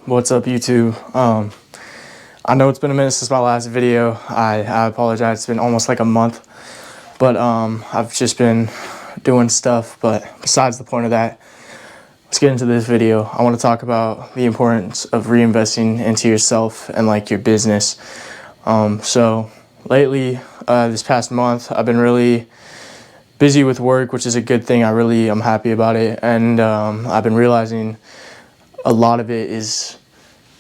What's up, YouTube? I know it's been a minute since my last video. I apologize. It's been almost like a month, but I've just been doing stuff. But besides the point of that, let's get into this video. I want to talk about the importance of reinvesting into yourself and like your business. So lately, this past month, I've been really busy with work, which is a good thing. I'm happy about it, and I've been realizing a lot of it is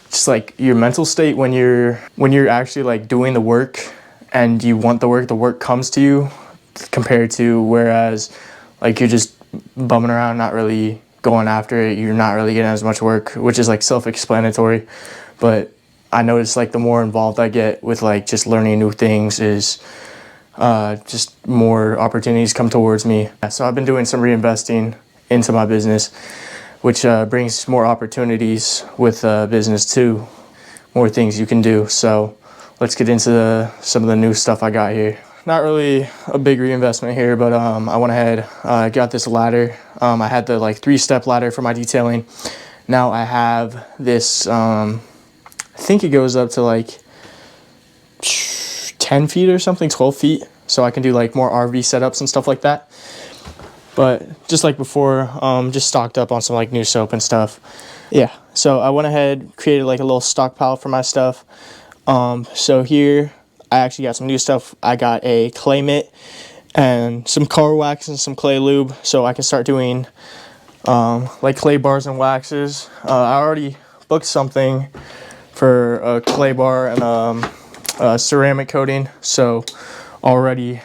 just like your mental state when you're actually like doing the work and you want the work comes to you, compared to whereas like you're just bumming around, not really going after it, you're not really getting as much work, which is like self-explanatory. But I notice like the more involved I get with like just learning new things is just more opportunities come towards me. So I've been doing some reinvesting into my business, which brings more opportunities with business too, more things you can do. So let's get into some of the new stuff I got here. Not really a big reinvestment here, but I went ahead, got this ladder. I had the like 3-step ladder for my detailing. Now I have this, I think it goes up to like 10 feet or something, 12 feet. So I can do like more RV setups and stuff like that. But just like before, just stocked up on some like new soap and stuff. Yeah, so I went ahead, created like a little stockpile for my stuff. So here, I actually got some new stuff. I got a clay mitt and some car wax and some clay lube, so I can start doing like clay bars and waxes. I already booked something for a clay bar and a ceramic coating, so already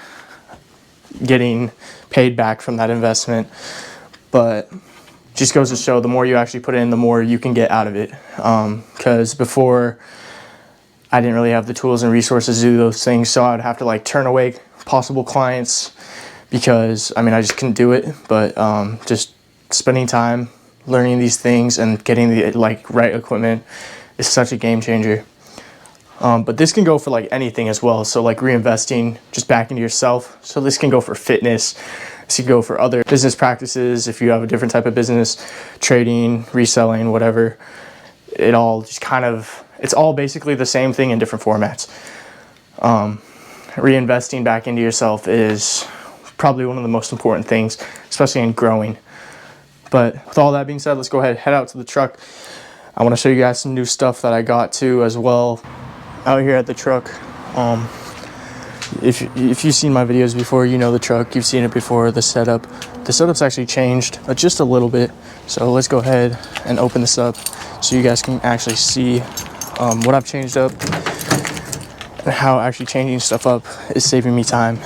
getting paid back from that investment. But just goes to show, the more you actually put in, the more you can get out of it. Because before, I didn't really have the tools and resources to do those things, so I would have to like turn away possible clients because I just couldn't do it. But just spending time learning these things and getting the like right equipment is such a game changer. But this can go for like anything as well. So like reinvesting just back into yourself. So this can go for fitness. This can go for other business practices. If you have a different type of business, trading, reselling, whatever, it all just it's all basically the same thing in different formats. Reinvesting back into yourself is probably one of the most important things, especially in growing. But with all that being said, let's go ahead, head out to the truck. I want to show you guys some new stuff that I got too as well. Out here at the truck, if you've seen my videos before, you know the truck, you've seen it before. The setup's actually changed just a little bit, so let's go ahead and open this up so you guys can actually see what I've changed up and how actually changing stuff up is saving me time.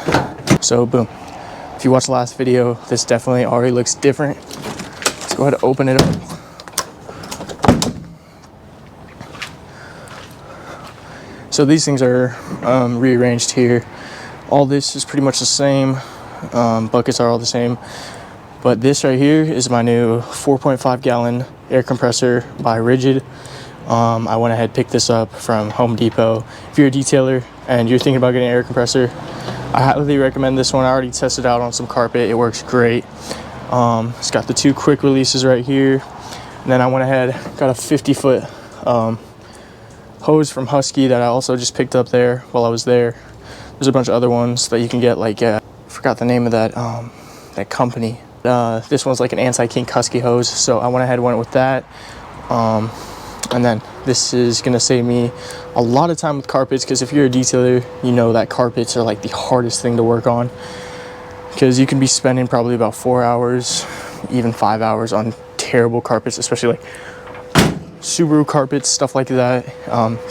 So boom, if you watched the last video, this definitely already looks different. Let's go ahead and open it up. So these things are rearranged here. All this is pretty much the same. Buckets are all the same. But this right here is my new 4.5 gallon air compressor by Rigid. I went ahead and picked this up from Home Depot. If you're a detailer and you're thinking about getting an air compressor, I highly recommend this one. I already tested it out on some carpet. It works great. It's got the 2 quick releases right here. And then I went ahead, got a 50-foot hose from Husky that I also just picked up there while I was there. There's a bunch of other ones that you can get, like I forgot the name of that company. This one's like an anti-kink Husky hose, so I went ahead and went with that. And then this is gonna save me a lot of time with carpets, because if you're a detailer, you know that carpets are like the hardest thing to work on, because you can be spending probably about 4 hours, even 5 hours on terrible carpets, especially like Subaru carpets, stuff like that.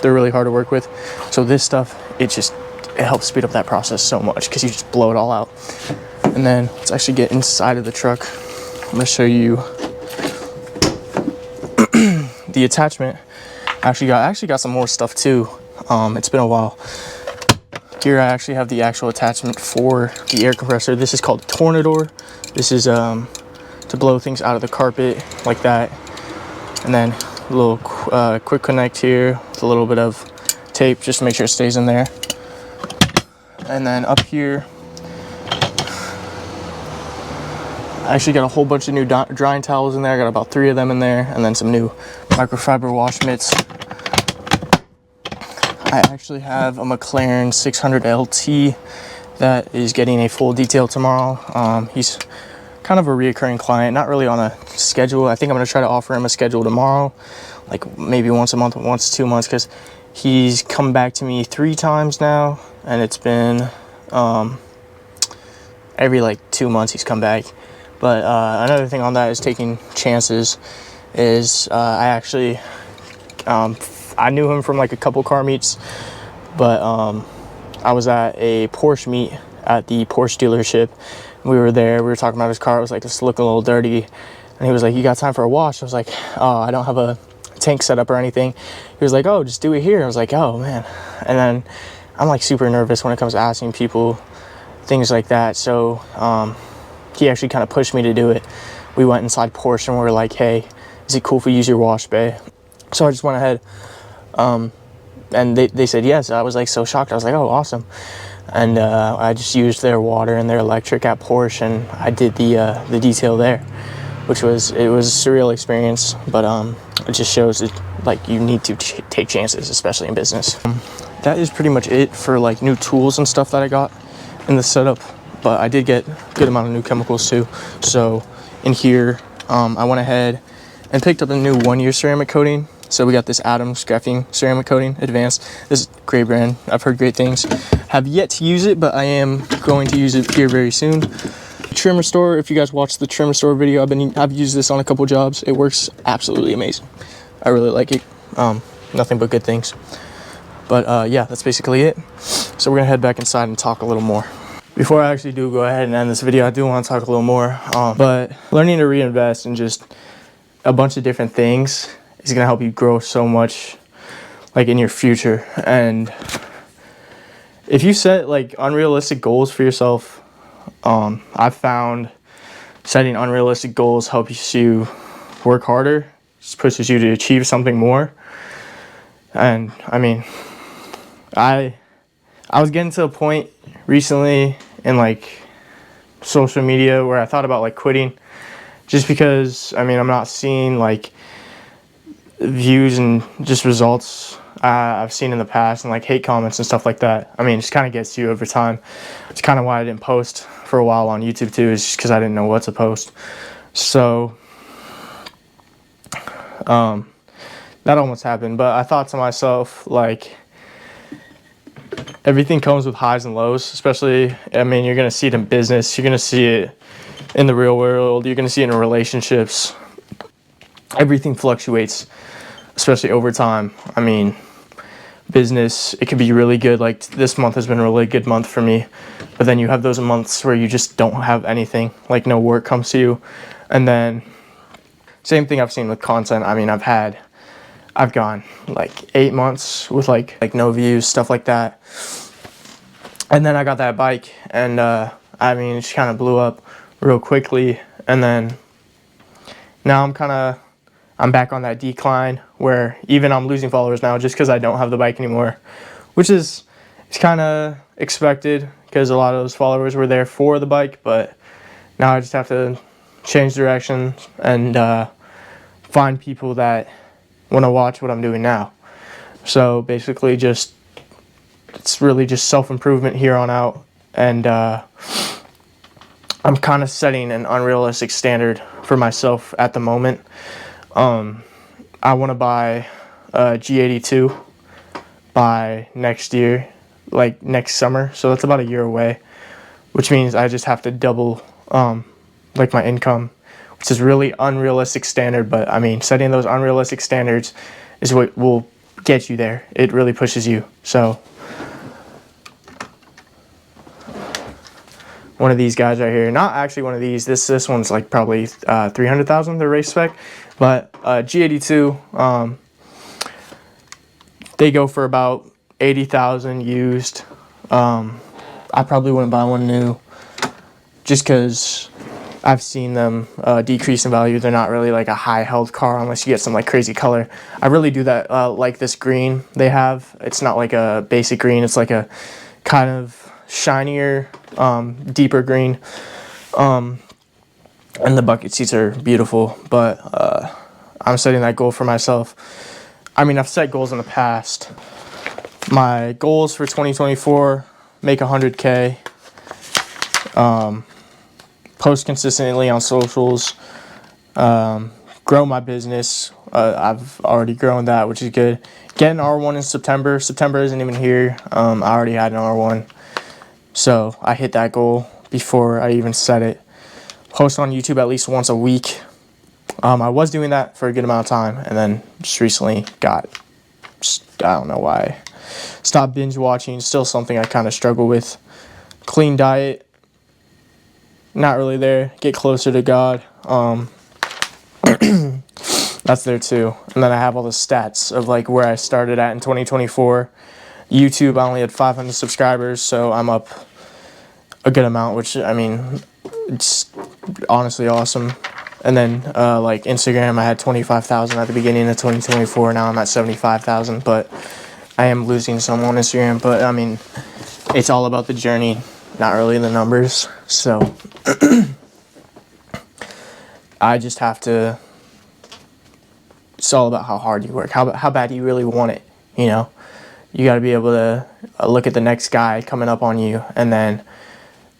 They're really hard to work with. So this stuff, it helps speed up that process so much, because you just blow it all out. And then let's actually get inside of the truck. I'm gonna show you the attachment. I actually got some more stuff too. It's been a while. Here I actually have the actual attachment for the air compressor. This is called a Tornador. This is to blow things out of the carpet like that. And then a little quick connect here with a little bit of tape just to make sure it stays in there. And then up here, I actually got a whole bunch of new drying towels in there. I got about 3 of them in there, and then some new microfiber wash mitts. I actually have a McLaren 600 LT that is getting a full detail tomorrow. He's kind of a reoccurring client, not really on a schedule. I think I'm going to try to offer him a schedule tomorrow, like maybe once a month, once 2 months, because he's come back to me 3 times now, and it's been every like 2 months he's come back. But another thing on that is taking chances. I actually I knew him from like a couple car meets, but I was at a Porsche meet at the Porsche dealership. We were there, we were talking about his car. It was like, it's looking a little dirty, and he was like, "You got time for a wash?" I was like, "Oh, I don't have a tank set up or anything." He was like, "Oh, just do it here." I was like, "Oh man." And then I'm like super nervous when it comes to asking people things like that, so he actually kind of pushed me to do it. We went inside Porsche and we were like, "Hey, is it cool if we use your wash bay?" So I just went ahead, and they said yes. I was like so shocked. I was like, "Oh, awesome." And I just used their water and their electric at Porsche, and I did the detail there, which was a surreal experience. But it just shows that like you need to take chances, especially in business. That is pretty much it for like new tools and stuff that I got in the setup. But I did get a good amount of new chemicals too. So in here, I went ahead and picked up a new 1-year ceramic coating. So we got this Adams graphene ceramic coating, advanced. This is a great brand. I've heard great things. Have yet to use it, but I am going to use it here very soon. Trim Restore. If you guys watched the Trim Restore video, I've used this on a couple jobs. It works absolutely amazing. I really like it. Nothing but good things. But yeah, that's basically it. So we're gonna head back inside and talk a little more. Before I actually do go ahead and end this video, I do want to talk a little more. But learning to reinvest in just a bunch of different things is gonna help you grow so much, like in your future. And if you set like unrealistic goals for yourself, I've found setting unrealistic goals helps you work harder, just pushes you to achieve something more. And I mean, I was getting to a point recently in like social media where I thought about like quitting, just because I mean I'm not seeing like views and just results I've seen in the past, and like hate comments and stuff like that. I mean, it just kind of gets to you over time. It's kind of why I didn't post for a while on YouTube too, is just because I didn't know what to post. So that almost happened, but I thought to myself, like, everything comes with highs and lows. Especially, I mean, you're gonna see it in business, you're gonna see it in the real world, you're gonna see it in relationships. Everything fluctuates, especially over time. I mean, business, it could be really good. Like this month has been a really good month for me, but then you have those months where you just don't have anything, like no work comes to you. And then same thing I've seen with content. I mean, I've gone like 8 months with like no views, stuff like that. And then I got that bike, and I mean, it just kind of blew up real quickly. And then now I'm back on that decline where even I'm losing followers now just because I don't have the bike anymore, which is kind of expected because a lot of those followers were there for the bike. But now I just have to change direction and find people that want to watch what I'm doing now. So basically it's really just self-improvement here on out. And I'm kind of setting an unrealistic standard for myself at the moment. I want to buy a G82 by next year, like next summer. So that's about a year away, which means I just have to double like my income, which is really unrealistic standard. But I mean, setting those unrealistic standards is what will get you there. It really pushes you. So one of these guys right here, not actually one of these, this one's like probably 300,000, the race spec, but G82, they go for about 80,000 used. I probably wouldn't buy one new just because I've seen them decrease in value. They're not really like a high held car unless you get some like crazy color. I really do that like this green they have. It's not like a basic green, it's like a kind of shinier, deeper green, and the bucket seats are beautiful. But I'm setting that goal for myself. I mean, I've set goals in the past. My goals for 2024, make 100K, post consistently on socials, grow my business. I've already grown that, which is good. Get an R1 in September. September isn't even here. I already had an R1. So I hit that goal before I even set it. Post on YouTube at least once a week. I was doing that for a good amount of time, and then just recently I don't know why. Stopped binge watching. Still something I kind of struggle with. Clean diet. Not really there. Get closer to God. That's there too. And then I have all the stats of like where I started at in 2024. YouTube, I only had 500 subscribers, so I'm up a good amount, which, I mean, it's honestly awesome. And then like Instagram, I had 25,000 at the beginning of 2024. Now I'm at 75,000, but I am losing some on Instagram. But I mean, it's all about the journey, not really the numbers. So I just have to, it's all about how hard you work, how bad you really want it, you know? You got to be able to look at the next guy coming up on you and then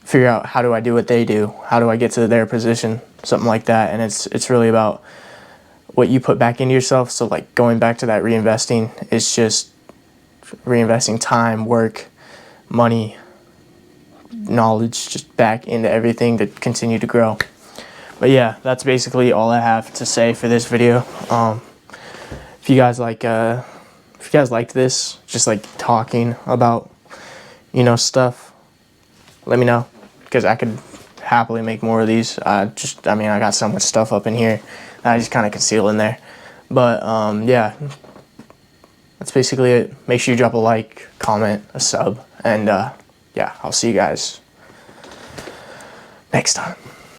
figure out, how do I do what they do? How do I get to their position? Something like that. And it's really about what you put back into yourself. So like going back to that reinvesting, it's just reinvesting time, work, money, knowledge, just back into everything to continue to grow. But yeah, that's basically all I have to say for this video. If you guys liked this, just like talking about, you know, stuff, let me know, because I could happily make more of these. I got so much stuff up in here that I just kind of conceal in there. But yeah, that's basically it. Make sure you drop a like, comment, a sub, and yeah, I'll see you guys next time.